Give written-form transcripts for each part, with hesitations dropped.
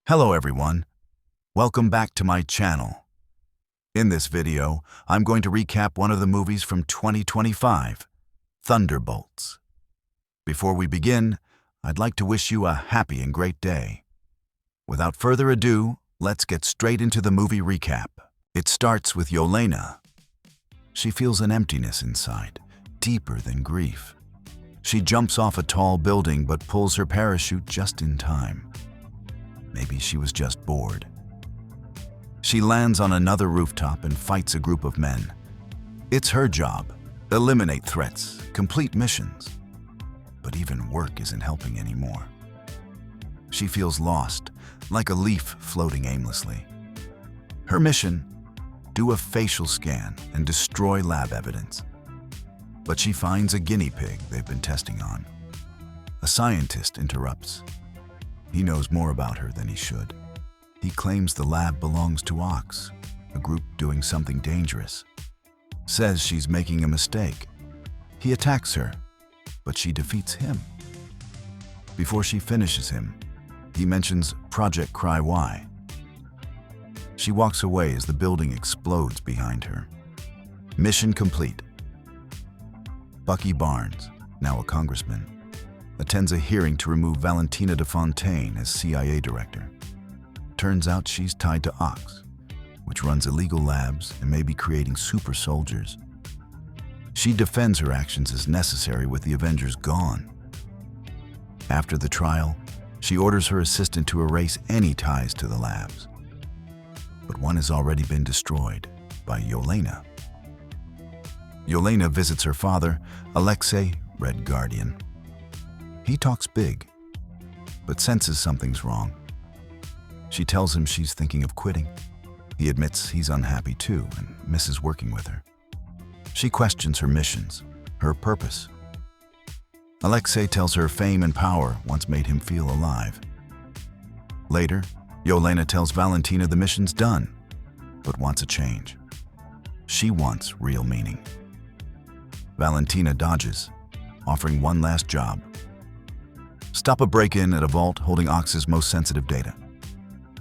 Hello everyone, welcome back to my channel. In this video, I'm going to recap one of the movies from 2025, Thunderbolts. Before we begin, I'd like to wish you a happy and great day. Without further ado, let's get straight into the movie recap. It starts with Yelena. She feels an emptiness inside, deeper than grief. She jumps off a tall building but pulls her parachute just in time. Maybe she was just bored. She lands on another rooftop and fights a group of men. It's her job. Eliminate threats, complete missions. But even work isn't helping anymore. She feels lost, like a leaf floating aimlessly. Her mission? Do a facial scan and destroy lab evidence. But she finds a guinea pig they've been testing on. A scientist interrupts. He knows more about her than he should. He claims the lab belongs to Ox, a group doing something dangerous. Says she's making a mistake. He attacks her, but she defeats him. Before she finishes him, he mentions Project Cry Y. She walks away as the building explodes behind her. Mission complete. Bucky Barnes, now a congressman, attends a hearing to remove Valentina de Fontaine as CIA director. Turns out she's tied to Ox, which runs illegal labs and may be creating super soldiers. She defends her actions as necessary with the Avengers gone. After the trial, she orders her assistant to erase any ties to the labs. But one has already been destroyed by Yelena. Yelena visits her father, Alexei, Red Guardian. He talks big, but senses something's wrong. She tells him she's thinking of quitting. He admits he's unhappy too and misses working with her. She questions her missions, her purpose. Alexei tells her fame and power once made him feel alive. Later, Yelena tells Valentina the mission's done, but wants a change. She wants real meaning. Valentina dodges, offering one last job. Stop a break-in at a vault holding Ox's most sensitive data.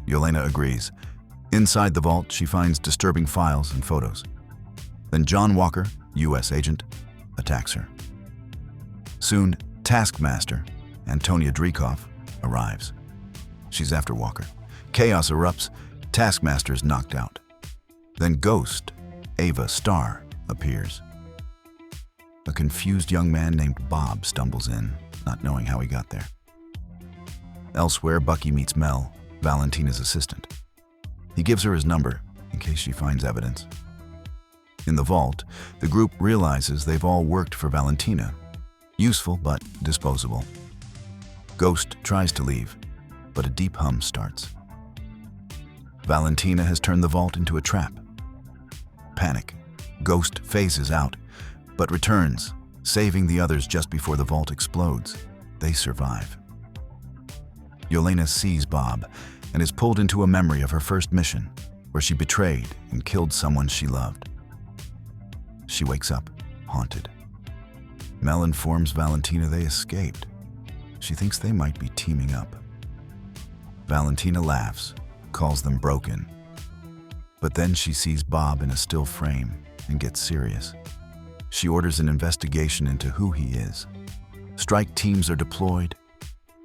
Yelena agrees. Inside the vault, she finds disturbing files and photos. Then John Walker, U.S. agent, attacks her. Soon, Taskmaster, Antonia Dreykov, arrives. She's after Walker. Chaos erupts. Taskmaster's knocked out. Then Ghost, Ava Starr, appears. A confused young man named Bob stumbles in, not knowing how he got there. Elsewhere, Bucky meets Mel, Valentina's assistant. He gives her his number in case she finds evidence. In the vault, the group realizes they've all worked for Valentina. Useful, but disposable. Ghost tries to leave, but a deep hum starts. Valentina has turned the vault into a trap. Panic. Ghost phases out, but returns, saving the others just before the vault explodes. They survive. Yelena sees Bob and is pulled into a memory of her first mission, where she betrayed and killed someone she loved. She wakes up, haunted. Mel informs Valentina they escaped. She thinks they might be teaming up. Valentina laughs, calls them broken. But then she sees Bob in a still frame and gets serious. She orders an investigation into who he is. Strike teams are deployed.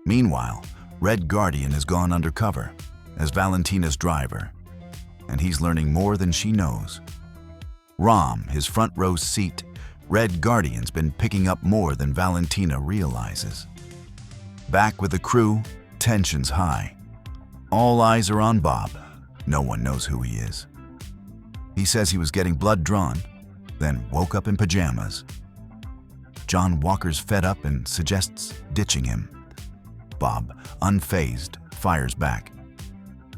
Meanwhile, Red Guardian has gone undercover as Valentina's driver, and he's learning more than she knows. Rom, his front row seat, Red Guardian's been picking up more than Valentina realizes. Back with the crew, tension's high. All eyes are on Bob. No one knows who he is. He says he was getting blood drawn, then woke up in pajamas. John Walker's fed up and suggests ditching him. Bob, unfazed, fires back.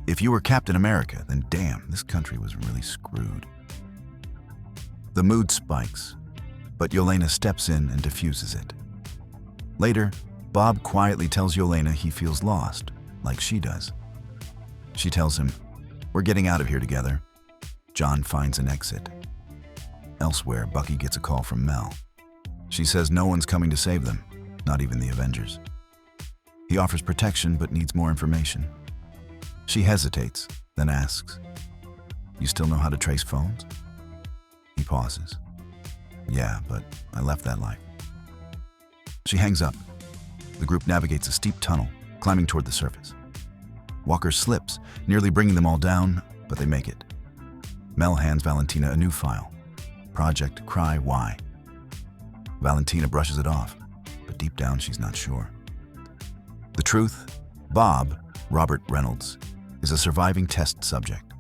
If you were Captain America, then damn, this country was really screwed. The mood spikes, but Yelena steps in and diffuses it. Later, Bob quietly tells Yelena he feels lost, like she does. She tells him, "We're getting out of here together." John finds an exit. Elsewhere, Bucky gets a call from Mel. She says no one's coming to save them, not even the Avengers. He offers protection but needs more information. She hesitates, then asks, "You still know how to trace phones?" He pauses. "Yeah, but I left that life." She hangs up. The group navigates a steep tunnel, climbing toward the surface. Walker slips, nearly bringing them all down, but they make it. Mel hands Valentina a new file, Project Cry Y. Valentina brushes it off, but deep down she's not sure. The truth, Bob, Robert Reynolds, is a surviving test subject.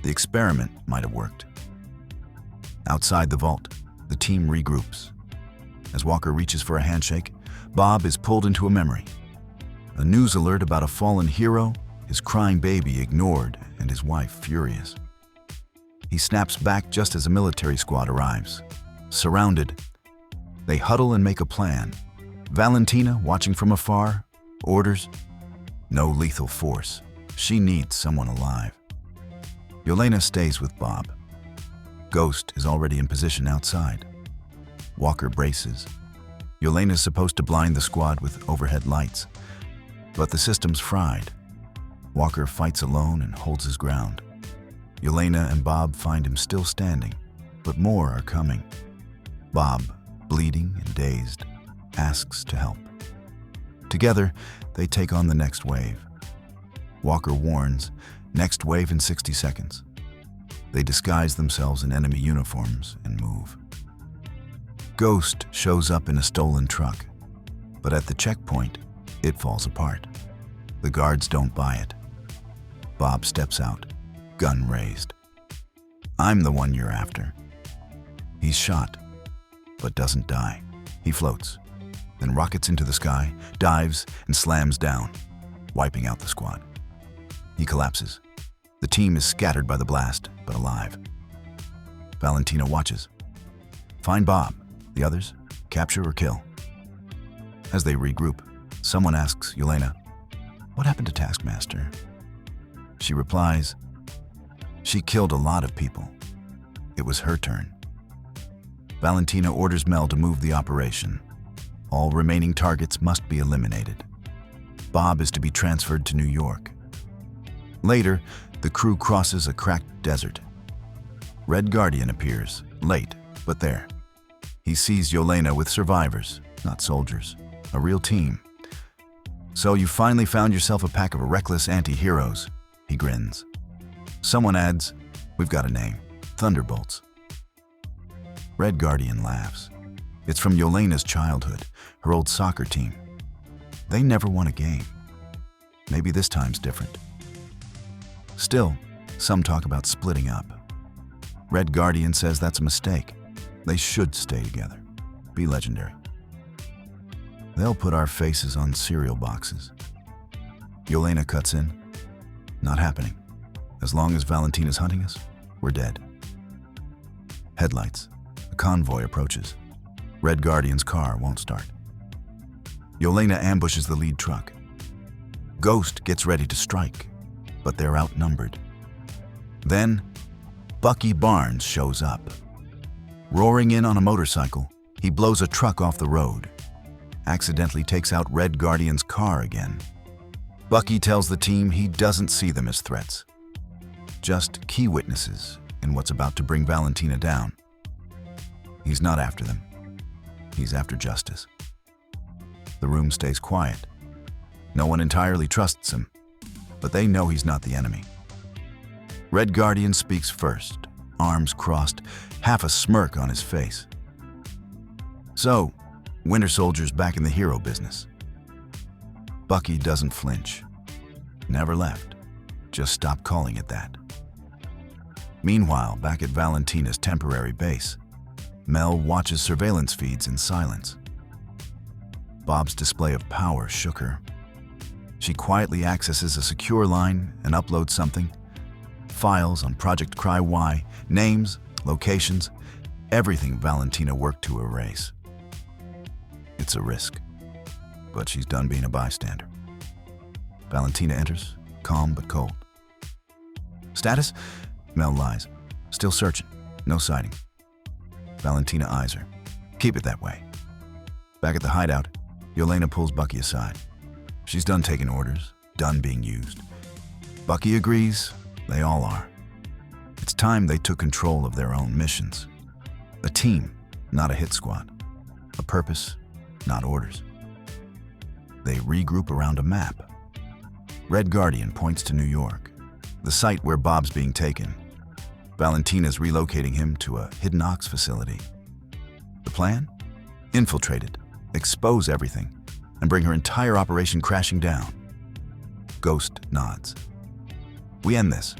The experiment might have worked. Outside the vault, the team regroups. As Walker reaches for a handshake, Bob is pulled into a memory. A news alert about a fallen hero, his crying baby ignored, and his wife furious. He snaps back just as a military squad arrives. Surrounded, they huddle and make a plan. Valentina, watching from afar, orders, "No lethal force. She needs someone alive." Yelena stays with Bob. Ghost is already in position outside. Walker braces. Yelena is supposed to blind the squad with overhead lights, but the system's fried. Walker fights alone and holds his ground. Yelena and Bob find him still standing, but more are coming. Bob, bleeding and dazed, asks to help. Together, they take on the next wave. Walker warns, next wave in 60 seconds. They disguise themselves in enemy uniforms and move. Ghost shows up in a stolen truck, but at the checkpoint, it falls apart. The guards don't buy it. Bob steps out, gun raised. "I'm the one you're after." He's shot, but doesn't die. He floats, then rockets into the sky, dives, and slams down, wiping out the squad. He collapses. The team is scattered by the blast, but alive. Valentina watches. Find Bob. The others, capture or kill. As they regroup, someone asks Yelena, "What happened to Taskmaster?" She replies, "She killed a lot of people. It was her turn." Valentina orders Mel to move the operation. All remaining targets must be eliminated. Bob is to be transferred to New York. Later, the crew crosses a cracked desert. Red Guardian appears, late, but there. He sees Yelena with survivors, not soldiers, a real team. "So you finally found yourself a pack of reckless anti-heroes," he grins. Someone adds, "We've got a name, Thunderbolts." Red Guardian laughs. It's from Yelena's childhood, her old soccer team. They never won a game. Maybe this time's different. Still, some talk about splitting up. Red Guardian says that's a mistake. They should stay together, be legendary. "They'll put our faces on cereal boxes." Yelena cuts in. "Not happening. As long as Valentina's hunting us, we're dead." Headlights. A convoy approaches. Red Guardian's car won't start. Yelena ambushes the lead truck. Ghost gets ready to strike, but they're outnumbered. Then, Bucky Barnes shows up. Roaring in on a motorcycle, he blows a truck off the road, accidentally takes out Red Guardian's car again. Bucky tells the team he doesn't see them as threats, just key witnesses in what's about to bring Valentina down. He's not after them. He's after justice. The room stays quiet. No one entirely trusts him, but they know he's not the enemy. Red Guardian speaks first, arms crossed, half a smirk on his face. "So, Winter Soldier's back in the hero business." Bucky doesn't flinch. Never left. Just stopped calling it that. Meanwhile, back at Valentina's temporary base, Mel watches surveillance feeds in silence. Bob's display of power shook her. She quietly accesses a secure line and uploads something. Files on Project Cry Y, names, locations, everything Valentina worked to erase. It's a risk, but she's done being a bystander. Valentina enters, calm but cold. "Status?" Mel lies. "Still searching. No sighting." Valentina eyes her. "Keep it that way." Back at the hideout, Yelena pulls Bucky aside. She's done taking orders, done being used. Bucky agrees, they all are. It's time they took control of their own missions. A team, not a hit squad. A purpose, not orders. They regroup around a map. Red Guardian points to New York, the site where Bob's being taken. Valentina's relocating him to a Hidden Ox facility. The plan? Infiltrate it, expose everything, and bring her entire operation crashing down. Ghost nods. We end this.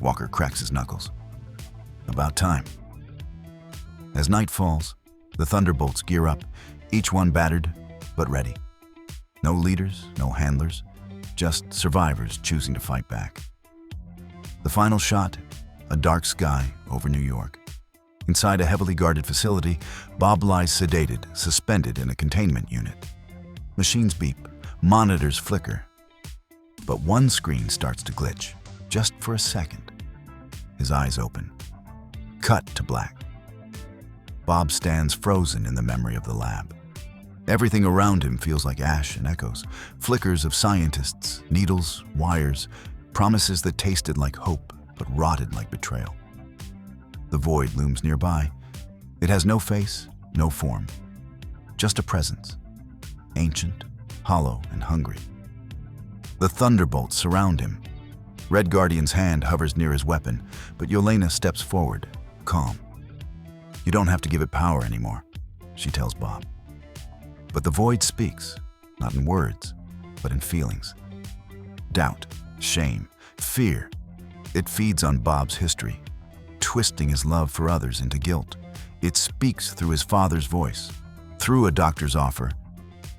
Walker cracks his knuckles. About time. As night falls, the Thunderbolts gear up, each one battered, but ready. No leaders, no handlers, just survivors choosing to fight back. The final shot, a dark sky over New York. Inside a heavily guarded facility, Bob lies sedated, suspended in a containment unit. Machines beep, monitors flicker. But one screen starts to glitch, just for a second. His eyes open. Cut to black. Bob stands frozen in the memory of the lab. Everything around him feels like ash and echoes, flickers of scientists, needles, wires, promises that tasted like hope but rotted like betrayal. The void looms nearby. It has no face, no form, just a presence, ancient, hollow, and hungry. The Thunderbolts surround him. Red Guardian's hand hovers near his weapon, but Yelena steps forward, calm. You don't have to give it power anymore, she tells Bob. But the void speaks, not in words, but in feelings. Doubt, shame, fear. It feeds on Bob's history, twisting his love for others into guilt. It speaks through his father's voice, through a doctor's offer,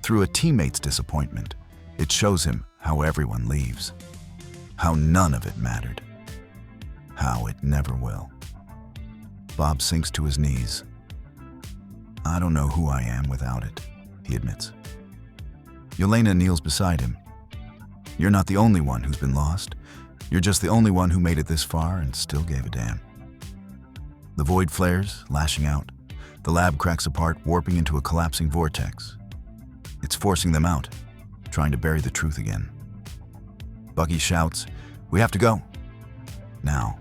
through a teammate's disappointment. It shows him how everyone leaves, how none of it mattered, how it never will. Bob sinks to his knees. I don't know who I am without it, he admits. Yelena kneels beside him. You're not the only one who's been lost. You're just the only one who made it this far and still gave a damn. The void flares, lashing out. The lab cracks apart, warping into a collapsing vortex. It's forcing them out, trying to bury the truth again. Bucky shouts, "We have to go." Now.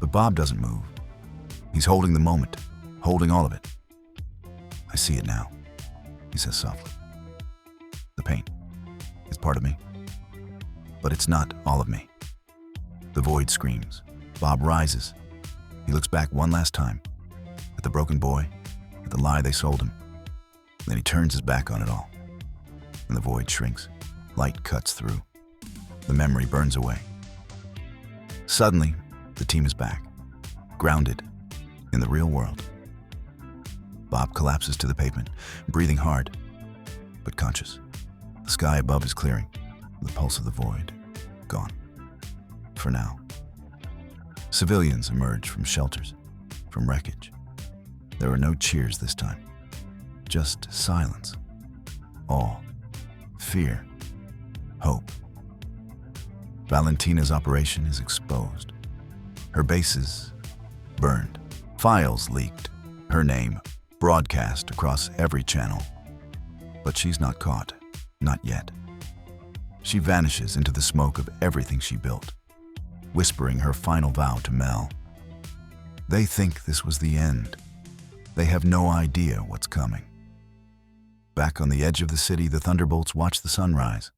But Bob doesn't move. He's holding the moment, holding all of it. I see it now, he says softly. The pain. It's part of me. But it's not all of me. The void screams. Bob rises. He looks back one last time, at the broken boy, at the lie they sold him. Then he turns his back on it all. And the void shrinks. Light cuts through. The memory burns away. Suddenly, the team is back, grounded in the real world. Bob collapses to the pavement, breathing hard, but conscious. The sky above is clearing, the pulse of the void gone. For now. Civilians emerge from shelters, from wreckage. There are no cheers this time, just silence, awe, fear, hope. Valentina's operation is exposed. Her bases burned, files leaked, her name broadcast across every channel. But she's not caught, not yet. She vanishes into the smoke of everything she built, whispering her final vow to Mel. They think this was the end. They have no idea what's coming. Back on the edge of the city, the Thunderbolts watch the sunrise.